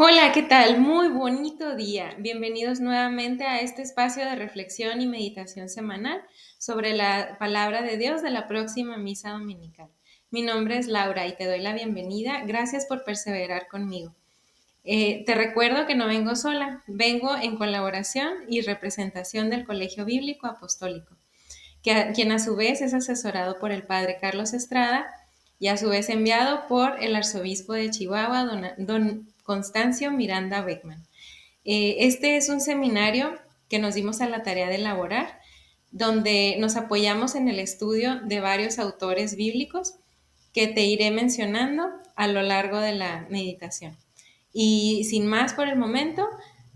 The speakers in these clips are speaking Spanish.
Hola, ¿qué tal? Muy bonito día. Bienvenidos nuevamente a este espacio de reflexión y meditación semanal sobre la palabra de Dios de la próxima misa dominical. Mi nombre es Laura y te doy la bienvenida. Gracias por perseverar conmigo. Te recuerdo que no vengo sola, vengo en colaboración y representación del Colegio Bíblico Apostólico, quien a su vez es asesorado por el Padre Carlos Estrada y a su vez enviado por el Arzobispo de Chihuahua, don Constancio Miranda Beckman. Este es un seminario que nos dimos a la tarea de elaborar, donde nos apoyamos en el estudio de varios autores bíblicos que te iré mencionando a lo largo de la meditación. Y sin más por el momento,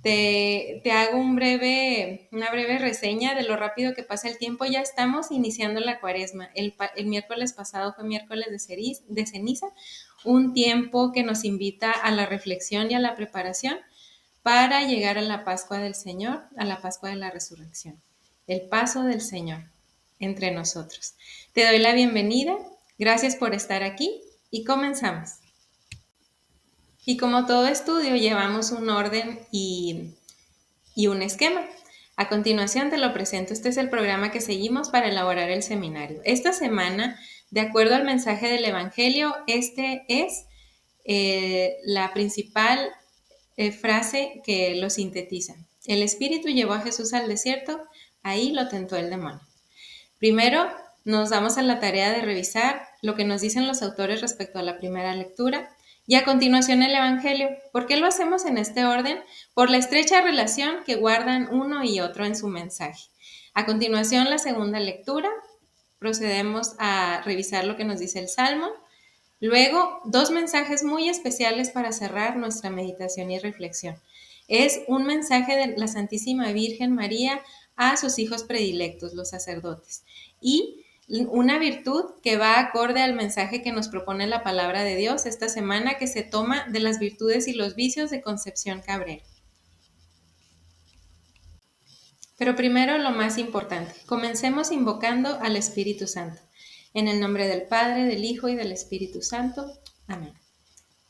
te hago una breve reseña de lo rápido que pasa el tiempo. Ya estamos iniciando la cuaresma. El miércoles pasado fue miércoles de ceniza, un tiempo que nos invita a la reflexión y a la preparación para llegar a la Pascua del Señor, a la Pascua de la Resurrección. El paso del Señor entre nosotros. Te doy la bienvenida. Gracias por estar aquí y comenzamos. Y como todo estudio, llevamos un orden y un esquema. A continuación te lo presento. Este es el programa que seguimos para elaborar el seminario. Esta semana, de acuerdo al mensaje del Evangelio, este es la principal frase que lo sintetiza. El Espíritu llevó a Jesús al desierto, ahí lo tentó el demonio. Primero, nos damos a la tarea de revisar lo que nos dicen los autores respecto a la primera lectura y a continuación el Evangelio. ¿Por qué lo hacemos en este orden? Por la estrecha relación que guardan uno y otro en su mensaje. A continuación, la segunda lectura, procedemos a revisar lo que nos dice el Salmo. Luego, dos mensajes muy especiales para cerrar nuestra meditación y reflexión. Es un mensaje de la Santísima Virgen María a sus hijos predilectos, los sacerdotes, y una virtud que va acorde al mensaje que nos propone la palabra de Dios esta semana, que se toma de las virtudes y los vicios de Concepción Cabrera. Pero primero lo más importante, comencemos invocando al Espíritu Santo. En el nombre del Padre, del Hijo y del Espíritu Santo. Amén.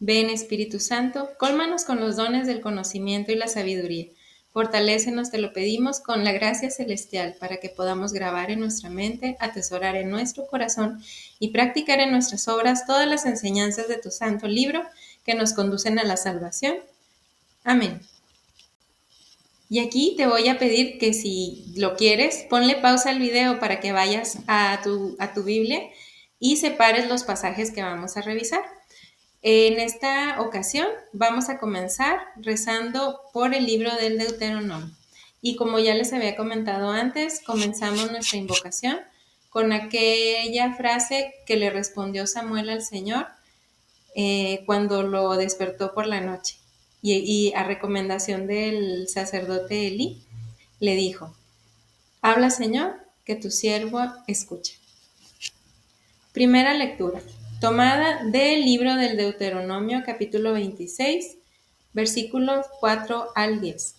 Ven, Espíritu Santo, cólmanos con los dones del conocimiento y la sabiduría. Fortalécenos, te lo pedimos, con la gracia celestial, para que podamos grabar en nuestra mente, atesorar en nuestro corazón y practicar en nuestras obras todas las enseñanzas de tu santo libro que nos conducen a la salvación. Amén. Y aquí te voy a pedir que si lo quieres, ponle pausa al video para que vayas a tu Biblia y separes los pasajes que vamos a revisar. En esta ocasión vamos a comenzar rezando por el libro del Deuteronomio. Y como ya les había comentado antes, comenzamos nuestra invocación con aquella frase que le respondió Samuel al Señor cuando lo despertó por la noche. Y a recomendación del sacerdote Elí, le dijo: habla, Señor, que tu siervo escucha. Primera lectura, tomada del libro del Deuteronomio, capítulo 26, versículos 4 al 10.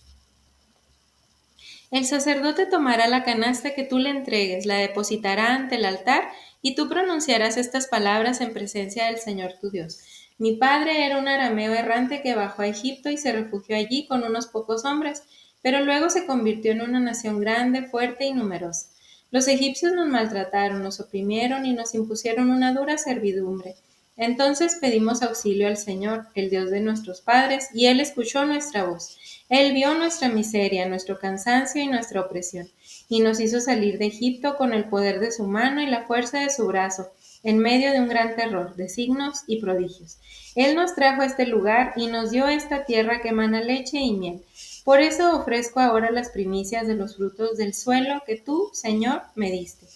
El sacerdote tomará la canasta que tú le entregues, la depositará ante el altar y tú pronunciarás estas palabras en presencia del Señor tu Dios. Mi padre era un arameo errante que bajó a Egipto y se refugió allí con unos pocos hombres, pero luego se convirtió en una nación grande, fuerte y numerosa. Los egipcios nos maltrataron, nos oprimieron y nos impusieron una dura servidumbre. Entonces pedimos auxilio al Señor, el Dios de nuestros padres, y Él escuchó nuestra voz. Él vio nuestra miseria, nuestro cansancio y nuestra opresión, y nos hizo salir de Egipto con el poder de su mano y la fuerza de su brazo, en medio de un gran terror, de signos y prodigios. Él nos trajo a este lugar y nos dio esta tierra que emana leche y miel. Por eso ofrezco ahora las primicias de los frutos del suelo que tú, Señor, me diste.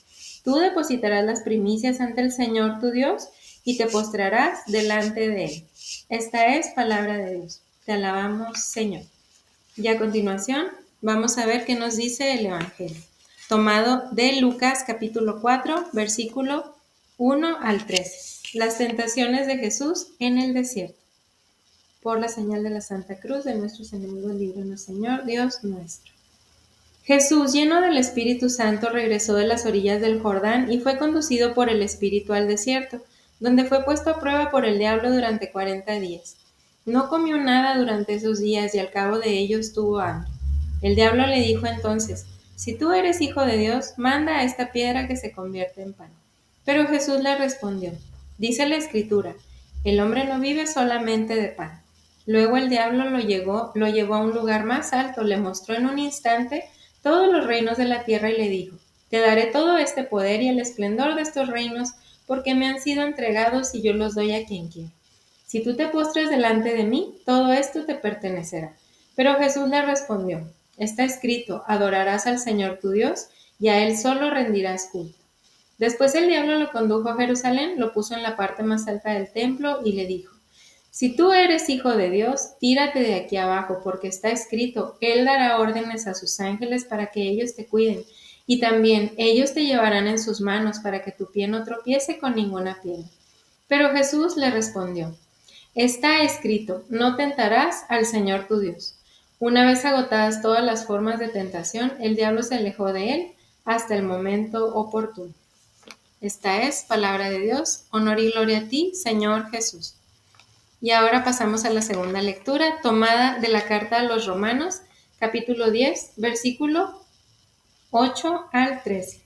Tú depositarás las primicias ante el Señor tu Dios y te postrarás delante de Él. Esta es palabra de Dios. Te alabamos, Señor. Y a continuación vamos a ver qué nos dice el Evangelio, tomado de Lucas capítulo 4, versículo 1 al 13. Las tentaciones de Jesús en el desierto. Por la señal de la Santa Cruz de nuestros enemigos, líbranos, Señor, Dios nuestro. Jesús, lleno del Espíritu Santo, regresó de las orillas del Jordán y fue conducido por el Espíritu al desierto, donde fue puesto a prueba por el diablo durante 40 días. No comió nada durante esos días y al cabo de ellos tuvo hambre. El diablo le dijo entonces: Si tú eres hijo de Dios, manda a esta piedra que se convierta en pan. Pero Jesús le respondió: Dice la Escritura, el hombre no vive solamente de pan. Luego el diablo lo llevó a un lugar más alto, le mostró en un instante todos los reinos de la tierra y le dijo: Te daré todo este poder y el esplendor de estos reinos, porque me han sido entregados y yo los doy a quien quiero. Si tú te postras delante de mí, todo esto te pertenecerá. Pero Jesús le respondió: Está escrito, adorarás al Señor tu Dios y a Él solo rendirás culto. Después el diablo lo condujo a Jerusalén, lo puso en la parte más alta del templo y le dijo: Si tú eres hijo de Dios, tírate de aquí abajo, porque está escrito, Él dará órdenes a sus ángeles para que ellos te cuiden, y también ellos te llevarán en sus manos para que tu pie no tropiece con ninguna piedra. Pero Jesús le respondió: Está escrito, no tentarás al Señor tu Dios. Una vez agotadas todas las formas de tentación, el diablo se alejó de él hasta el momento oportuno. Esta es palabra de Dios. Honor y gloria a ti, Señor Jesús. Y ahora pasamos a la segunda lectura, tomada de la carta a los Romanos, capítulo 10, versículo 8 al 13.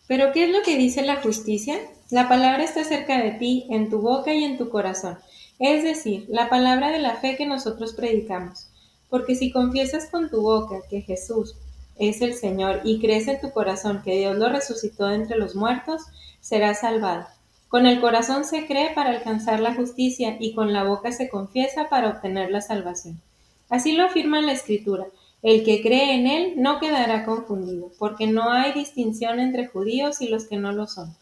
¿Pero qué es lo que dice la justicia? La palabra está cerca de ti, en tu boca y en tu corazón, es decir, la palabra de la fe que nosotros predicamos. Porque si confiesas con tu boca que Jesús es el Señor y crees en tu corazón que Dios lo resucitó de entre los muertos, serás salvado. Con el corazón se cree para alcanzar la justicia y con la boca se confiesa para obtener la salvación. Así lo afirma la Escritura: el que cree en Él no quedará confundido, porque no hay distinción entre judíos y los que no lo son.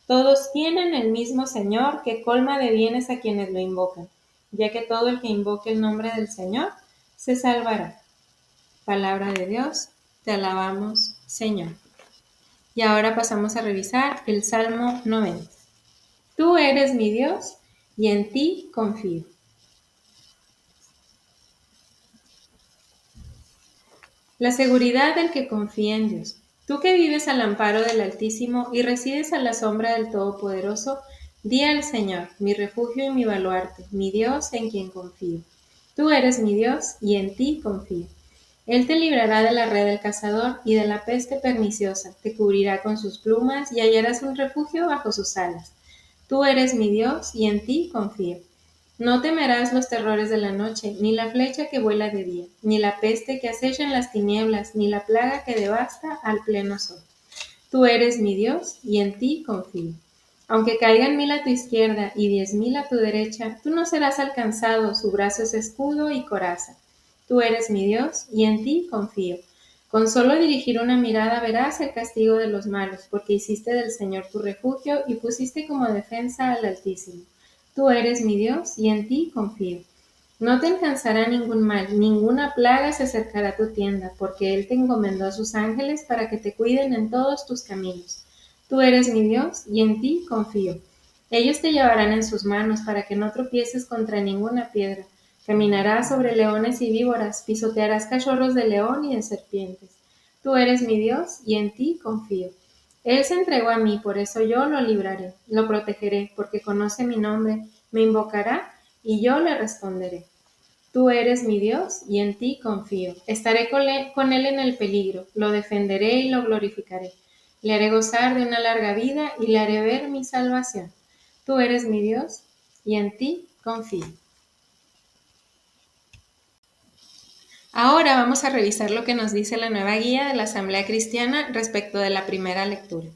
Todos tienen el mismo Señor, que colma de bienes a quienes lo invocan, ya que todo el que invoque el nombre del Señor se salvará. Palabra de Dios, te alabamos, Señor. Y ahora pasamos a revisar el Salmo 90. Tú eres mi Dios, y en ti confío. La seguridad del que confía en Dios. Tú que vives al amparo del Altísimo y resides a la sombra del Todopoderoso, di al Señor, mi refugio y mi baluarte, mi Dios en quien confío. Tú eres mi Dios y en ti confío. Él te librará de la red del cazador y de la peste perniciosa, te cubrirá con sus plumas y hallarás un refugio bajo sus alas. Tú eres mi Dios y en ti confío. No temerás los terrores de la noche, ni la flecha que vuela de día, ni la peste que acecha en las tinieblas, ni la plaga que devasta al pleno sol. Tú eres mi Dios, y en ti confío. Aunque caigan 1000 a tu izquierda y 10.000 a tu derecha, tú no serás alcanzado, su brazo es escudo y coraza. Tú eres mi Dios, y en ti confío. Con solo dirigir una mirada verás el castigo de los malos, porque hiciste del Señor tu refugio y pusiste como defensa al Altísimo. Tú eres mi Dios, y en ti confío. No te alcanzará ningún mal, ninguna plaga se acercará a tu tienda, porque Él te encomendó a sus ángeles para que te cuiden en todos tus caminos. Tú eres mi Dios, y en ti confío. Ellos te llevarán en sus manos para que no tropieces contra ninguna piedra. Caminarás sobre leones y víboras, pisotearás cachorros de león y de serpientes. Tú eres mi Dios, y en ti confío. Él se entregó a mí, por eso yo lo libraré, lo protegeré, porque conoce mi nombre, me invocará, y yo le responderé. Tú eres mi Dios, y en ti confío. Estaré con él en el peligro, lo defenderé y lo glorificaré. Le haré gozar de una larga vida y le haré ver mi salvación. Tú eres mi Dios, y en ti confío. Ahora vamos a revisar lo que nos dice la nueva guía de la Asamblea Cristiana respecto de la primera lectura.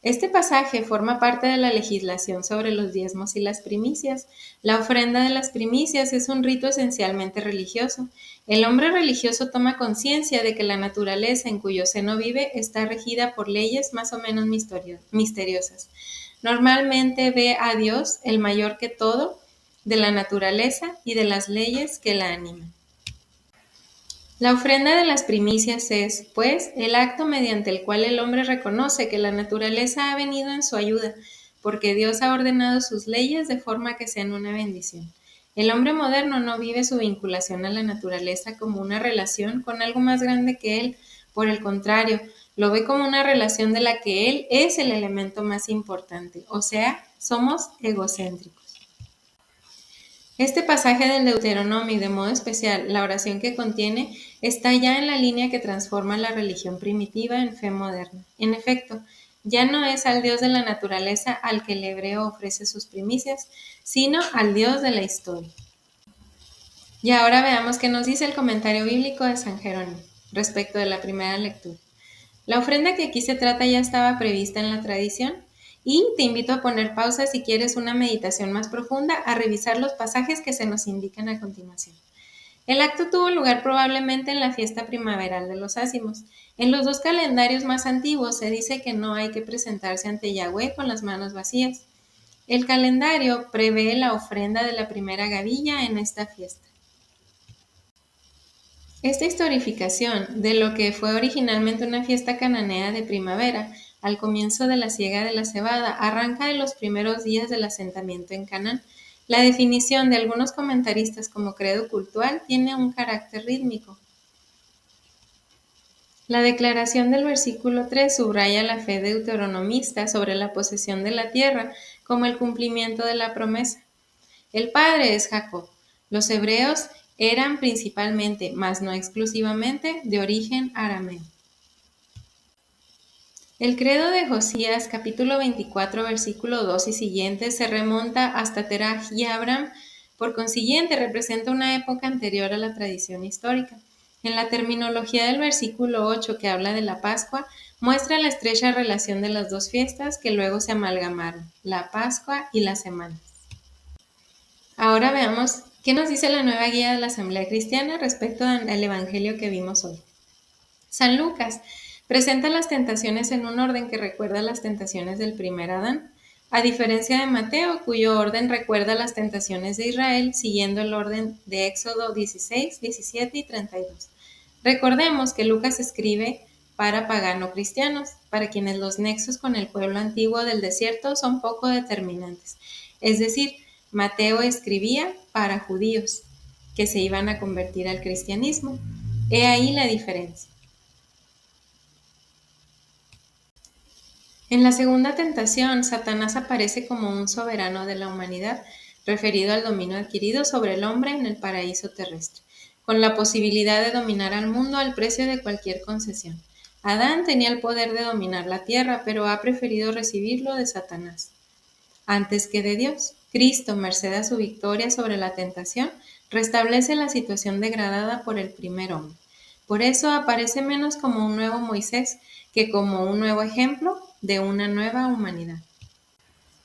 Este pasaje forma parte de la legislación sobre los diezmos y las primicias. La ofrenda de las primicias es un rito esencialmente religioso. El hombre religioso toma conciencia de que la naturaleza en cuyo seno vive está regida por leyes más o menos misteriosas. Normalmente ve a Dios, el mayor que todo, de la naturaleza y de las leyes que la animan. La ofrenda de las primicias es, pues, el acto mediante el cual el hombre reconoce que la naturaleza ha venido en su ayuda, porque Dios ha ordenado sus leyes de forma que sean una bendición. El hombre moderno no vive su vinculación a la naturaleza como una relación con algo más grande que él, por el contrario, lo ve como una relación de la que él es el elemento más importante, o sea, somos egocéntricos. Este pasaje del Deuteronomio y de modo especial la oración que contiene está ya en la línea que transforma la religión primitiva en fe moderna. En efecto, ya no es al Dios de la naturaleza al que el hebreo ofrece sus primicias, sino al Dios de la historia. Y ahora veamos qué nos dice el comentario bíblico de San Jerónimo respecto de la primera lectura. La ofrenda que aquí se trata ya estaba prevista en la tradición y te invito a poner pausa si quieres una meditación más profunda, a revisar los pasajes que se nos indican a continuación. El acto tuvo lugar probablemente en la fiesta primaveral de los ázimos. En los dos calendarios más antiguos se dice que no hay que presentarse ante Yahweh con las manos vacías. El calendario prevé la ofrenda de la primera gavilla en esta fiesta. Esta historificación de lo que fue originalmente una fiesta cananea de primavera, al comienzo de la siega de la cebada, arranca de los primeros días del asentamiento en Canaán. La definición de algunos comentaristas como credo cultural tiene un carácter rítmico. La declaración del versículo 3 subraya la fe deuteronomista sobre la posesión de la tierra como el cumplimiento de la promesa. El padre es Jacob. Los hebreos eran principalmente, mas no exclusivamente, de origen arameo. El credo de Josías, capítulo 24, versículo 2 y siguientes, se remonta hasta Teraj y Abram, por consiguiente representa una época anterior a la tradición histórica. En la terminología del versículo 8, que habla de la Pascua, muestra la estrecha relación de las dos fiestas que luego se amalgamaron, la Pascua y las semanas. Ahora veamos qué nos dice la nueva guía de la Asamblea Cristiana respecto al Evangelio que vimos hoy. San Lucas presenta las tentaciones en un orden que recuerda las tentaciones del primer Adán, a diferencia de Mateo, cuyo orden recuerda las tentaciones de Israel, siguiendo el orden de Éxodo 16, 17 y 32. Recordemos que Lucas escribe para pagano-cristianos, para quienes los nexos con el pueblo antiguo del desierto son poco determinantes. Es decir, Mateo escribía para judíos que se iban a convertir al cristianismo. He ahí la diferencia. En la segunda tentación, Satanás aparece como un soberano de la humanidad, referido al dominio adquirido sobre el hombre en el paraíso terrestre, con la posibilidad de dominar al mundo al precio de cualquier concesión. Adán tenía el poder de dominar la tierra, pero ha preferido recibirlo de Satanás antes que de Dios. Cristo, merced a su victoria sobre la tentación, restablece la situación degradada por el primer hombre. Por eso aparece menos como un nuevo Moisés que como un nuevo ejemplo de una nueva humanidad.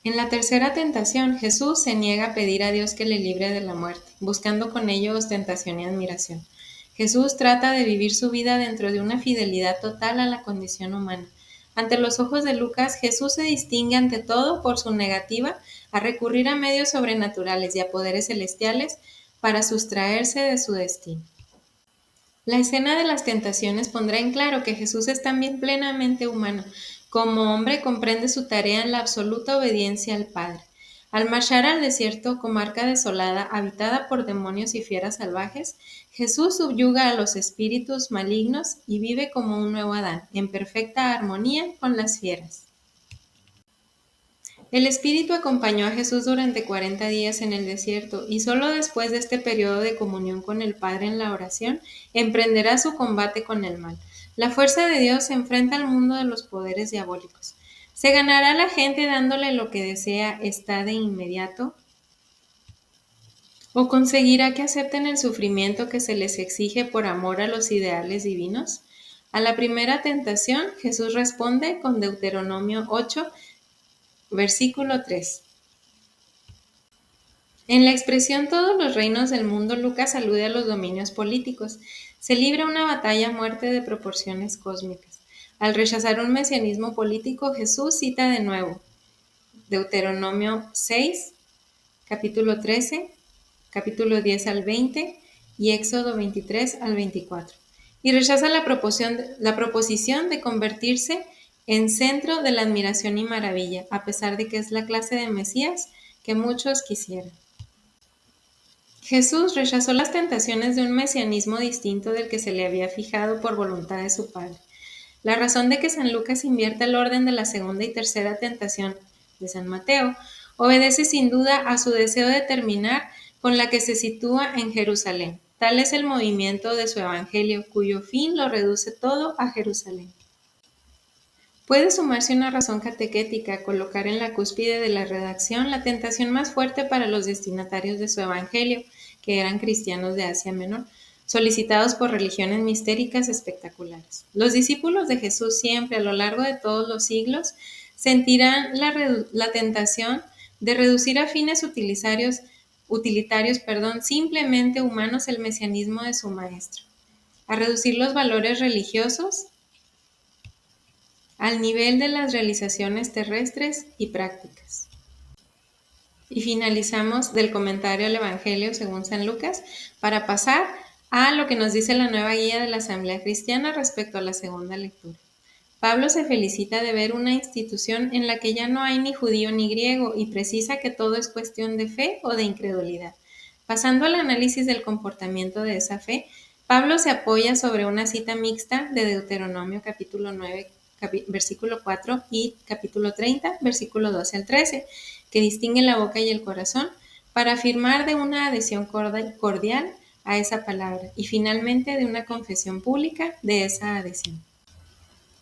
En la tercera tentación, Jesús se niega a pedir a Dios que le libre de la muerte, buscando con ello ostentación y admiración. Jesús trata de vivir su vida dentro de una fidelidad total a la condición humana. Ante los ojos de Lucas, Jesús se distingue ante todo por su negativa a recurrir a medios sobrenaturales y a poderes celestiales para sustraerse de su destino. La escena de las tentaciones pondrá en claro que Jesús es también plenamente humano. Como hombre comprende su tarea en la absoluta obediencia al Padre. Al marchar al desierto, comarca desolada, habitada por demonios y fieras salvajes, Jesús subyuga a los espíritus malignos y vive como un nuevo Adán, en perfecta armonía con las fieras. El Espíritu acompañó a Jesús durante 40 días en el desierto y solo después de este periodo de comunión con el Padre en la oración emprenderá su combate con el mal. La fuerza de Dios se enfrenta al mundo de los poderes diabólicos. ¿Se ganará la gente dándole lo que desea está de inmediato? ¿O conseguirá que acepten el sufrimiento que se les exige por amor a los ideales divinos? A la primera tentación, Jesús responde con Deuteronomio 8, versículo 3. En la expresión todos los reinos del mundo, Lucas alude a los dominios políticos. Se libra una batalla a muerte de proporciones cósmicas. Al rechazar un mesianismo político, Jesús cita de nuevo Deuteronomio 6, capítulo 13, capítulo 10 al 20 y Éxodo 23 al 24. Y rechaza la proposición de convertirse en centro de la admiración y maravilla, a pesar de que es la clase de Mesías que muchos quisieran. Jesús rechazó las tentaciones de un mesianismo distinto del que se le había fijado por voluntad de su Padre. La razón de que San Lucas invierta el orden de la segunda y tercera tentación de San Mateo obedece sin duda a su deseo de terminar con la que se sitúa en Jerusalén. Tal es el movimiento de su evangelio, cuyo fin lo reduce todo a Jerusalén. Puede sumarse una razón catequética, colocar en la cúspide de la redacción la tentación más fuerte para los destinatarios de su evangelio, que eran cristianos de Asia Menor, solicitados por religiones mistéricas espectaculares. Los discípulos de Jesús siempre, a lo largo de todos los siglos, sentirán la tentación de reducir a fines utilitarios, simplemente humanos el mesianismo de su maestro, a reducir los valores religiosos al nivel de las realizaciones terrestres y prácticas. Y finalizamos del comentario al Evangelio según San Lucas para pasar a lo que nos dice la nueva guía de la Asamblea Cristiana respecto a la segunda lectura. Pablo se felicita de ver una institución en la que ya no hay ni judío ni griego y precisa que todo es cuestión de fe o de incredulidad. Pasando al análisis del comportamiento de esa fe, Pablo se apoya sobre una cita mixta de Deuteronomio capítulo 9, versículo 4 y capítulo 30, versículo 12 al 13, que distinguen la boca y el corazón para afirmar de una adhesión cordial a esa palabra y finalmente de una confesión pública de esa adhesión.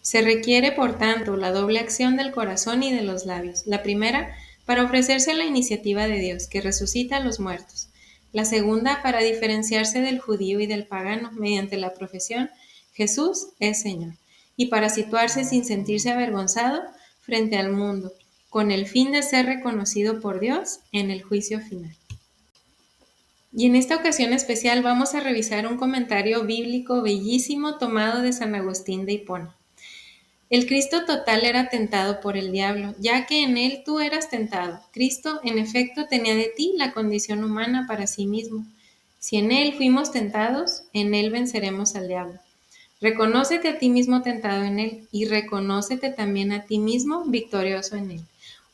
Se requiere, por tanto, la doble acción del corazón y de los labios. La primera, para ofrecerse a la iniciativa de Dios, que resucita a los muertos. La segunda, para diferenciarse del judío y del pagano mediante la profesión, Jesús es Señor. Y para situarse sin sentirse avergonzado frente al mundo, con el fin de ser reconocido por Dios en el juicio final. Y en esta ocasión especial vamos a revisar un comentario bíblico bellísimo tomado de San Agustín de Hipona. El Cristo total era tentado por el diablo, ya que en él tú eras tentado. Cristo, en efecto, tenía de ti la condición humana para sí mismo. Si en él fuimos tentados, en él venceremos al diablo. Reconócete a ti mismo tentado en él y reconócete también a ti mismo victorioso en él.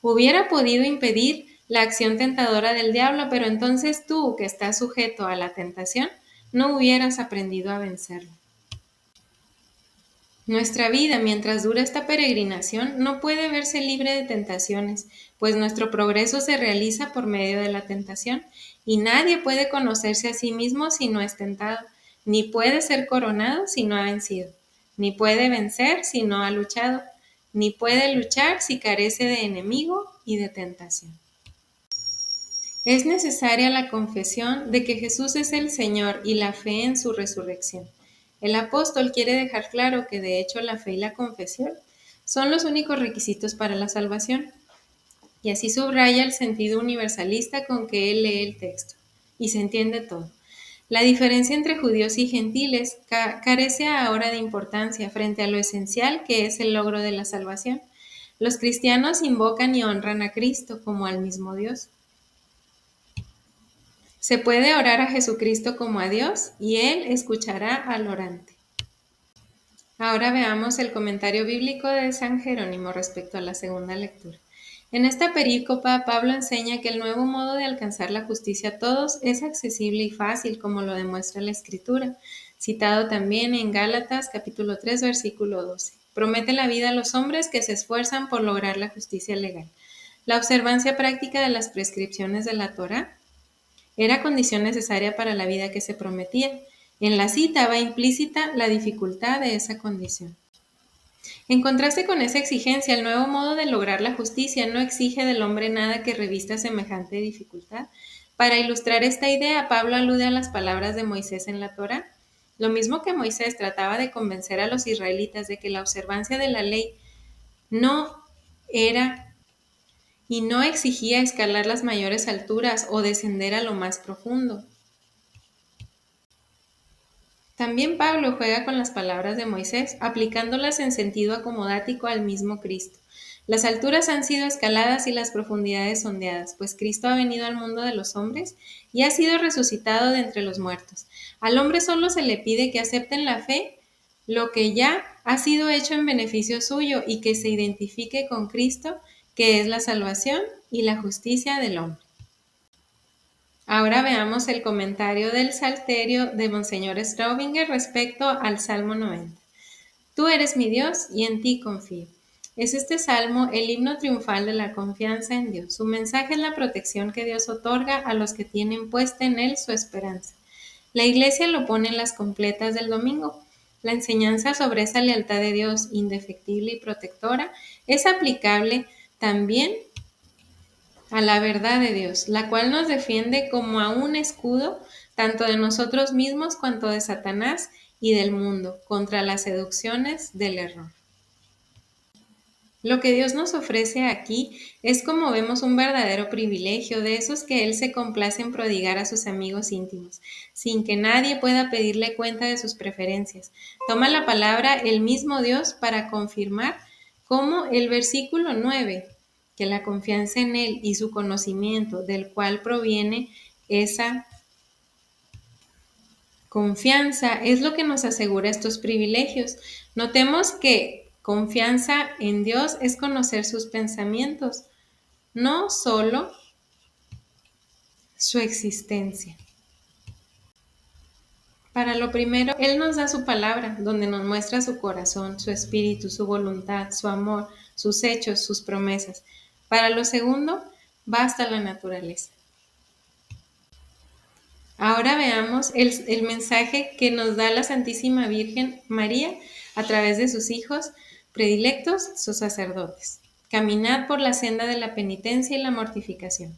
Hubiera podido impedir la acción tentadora del diablo, pero entonces tú, que estás sujeto a la tentación, no hubieras aprendido a vencerlo. Nuestra vida, mientras dura esta peregrinación, no puede verse libre de tentaciones, pues nuestro progreso se realiza por medio de la tentación, y nadie puede conocerse a sí mismo si no es tentado, ni puede ser coronado si no ha vencido, ni puede vencer si no ha luchado, ni puede luchar si carece de enemigo y de tentación. Es necesaria la confesión de que Jesús es el Señor y la fe en su resurrección. El apóstol quiere dejar claro que de hecho la fe y la confesión son los únicos requisitos para la salvación. Y así subraya el sentido universalista con que él lee el texto. Y se entiende todo. La diferencia entre judíos y gentiles carece ahora de importancia frente a lo esencial que es el logro de la salvación. Los cristianos invocan y honran a Cristo como al mismo Dios. Se puede orar a Jesucristo como a Dios y Él escuchará al orante. Ahora veamos el comentario bíblico de San Jerónimo respecto a la segunda lectura. En esta perícopa, Pablo enseña que el nuevo modo de alcanzar la justicia a todos es accesible y fácil, como lo demuestra la Escritura, citado también en Gálatas capítulo 3, versículo 12. Promete la vida a los hombres que se esfuerzan por lograr la justicia legal. La observancia práctica de las prescripciones de la Torá era condición necesaria para la vida que se prometía. En la cita va implícita la dificultad de esa condición. En contraste con esa exigencia, el nuevo modo de lograr la justicia no exige del hombre nada que revista semejante dificultad. Para ilustrar esta idea, Pablo alude a las palabras de Moisés en la Torá. Lo mismo que Moisés trataba de convencer a los israelitas de que la observancia de la ley no era y no exigía escalar las mayores alturas o descender a lo más profundo. También Pablo juega con las palabras de Moisés, aplicándolas en sentido acomodático al mismo Cristo. Las alturas han sido escaladas y las profundidades sondeadas, pues Cristo ha venido al mundo de los hombres y ha sido resucitado de entre los muertos. Al hombre solo se le pide que acepte en la fe lo que ya ha sido hecho en beneficio suyo y que se identifique con Cristo, que es la salvación y la justicia del hombre. Ahora veamos el comentario del Salterio de Monseñor Straubinger respecto al Salmo 90. Tú eres mi Dios y en ti confío. Es este salmo el himno triunfal de la confianza en Dios. Su mensaje es la protección que Dios otorga a los que tienen puesta en Él su esperanza. La Iglesia lo pone en las completas del domingo. La enseñanza sobre esa lealtad de Dios indefectible y protectora es aplicable también a la verdad de Dios, la cual nos defiende como a un escudo tanto de nosotros mismos cuanto de Satanás y del mundo contra las seducciones del error. Lo que Dios nos ofrece aquí es, como vemos, un verdadero privilegio, de esos que Él se complace en prodigar a sus amigos íntimos, sin que nadie pueda pedirle cuenta de sus preferencias. Toma la palabra el mismo Dios para confirmar cómo el versículo 9, que la confianza en Él y su conocimiento, del cual proviene esa confianza, es lo que nos asegura estos privilegios. Notemos que confianza en Dios es conocer sus pensamientos, no solo su existencia. Para lo primero, Él nos da su palabra, donde nos muestra su corazón, su espíritu, su voluntad, su amor, sus hechos, sus promesas. Para lo segundo, basta la naturaleza. Ahora veamos el mensaje que nos da la Santísima Virgen María a través de sus hijos predilectos, sus sacerdotes. Caminad por la senda de la penitencia y la mortificación.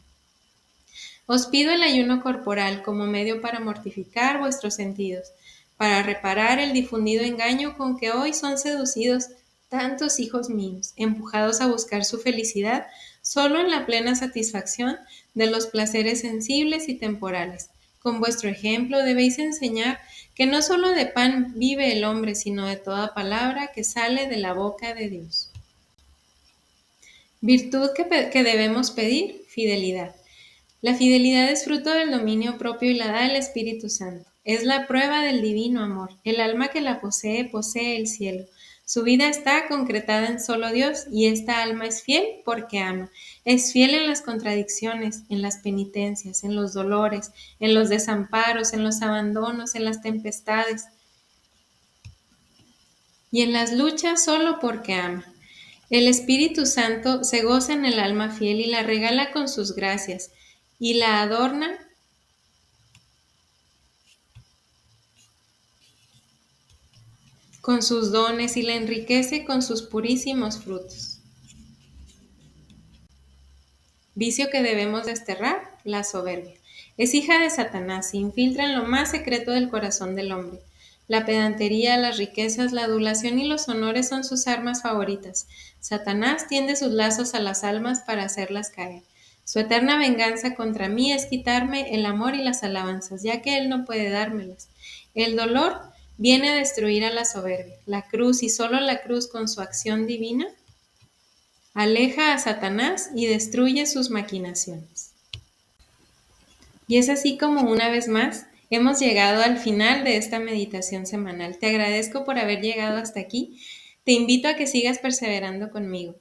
Os pido el ayuno corporal como medio para mortificar vuestros sentidos, para reparar el difundido engaño con que hoy son seducidos tantos hijos míos, empujados a buscar su felicidad solo en la plena satisfacción de los placeres sensibles y temporales. Con vuestro ejemplo debéis enseñar que no solo de pan vive el hombre, sino de toda palabra que sale de la boca de Dios. Virtud que debemos pedir, fidelidad. La fidelidad es fruto del dominio propio y la da el Espíritu Santo. Es la prueba del divino amor. El alma que la posee, posee el cielo. Su vida está concretada en solo Dios y esta alma es fiel porque ama. Es fiel en las contradicciones, en las penitencias, en los dolores, en los desamparos, en los abandonos, en las tempestades y en las luchas solo porque ama. El Espíritu Santo se goza en el alma fiel y la regala con sus gracias y la adorna con sus dones y la enriquece con sus purísimos frutos. Vicio que debemos desterrar, la soberbia. Es hija de Satanás, se infiltra en lo más secreto del corazón del hombre. La pedantería, las riquezas, la adulación y los honores son sus armas favoritas. Satanás tiende sus lazos a las almas para hacerlas caer. Su eterna venganza contra mí es quitarme el amor y las alabanzas, ya que él no puede dármelas. El dolor viene a destruir a la soberbia. La cruz y solo la cruz con su acción divina aleja a Satanás y destruye sus maquinaciones. Y es así como una vez más hemos llegado al final de esta meditación semanal. Te agradezco por haber llegado hasta aquí. Te invito a que sigas perseverando conmigo.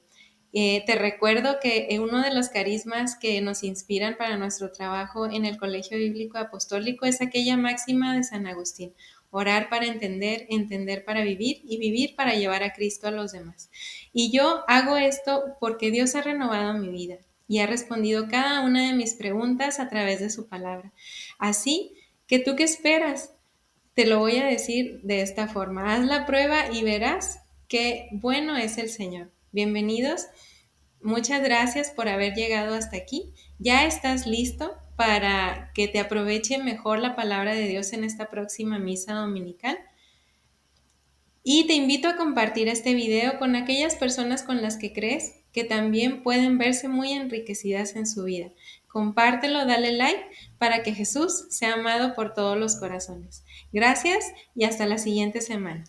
Te recuerdo que uno de los carismas que nos inspiran para nuestro trabajo en el Colegio Bíblico Apostólico es aquella máxima de San Agustín: orar para entender, entender para vivir y vivir para llevar a Cristo a los demás. Y yo hago esto porque Dios ha renovado mi vida y ha respondido cada una de mis preguntas a través de su palabra. Así que tú, ¿qué esperas? Te lo voy a decir de esta forma: haz la prueba y verás qué bueno es el Señor. Bienvenidos. Muchas gracias por haber llegado hasta aquí. ¿Ya estás listo para que te aproveche mejor la palabra de Dios en esta próxima misa dominical? Y te invito a compartir este video con aquellas personas con las que crees que también pueden verse muy enriquecidas en su vida. Compártelo, dale like para que Jesús sea amado por todos los corazones. Gracias y hasta la siguiente semana.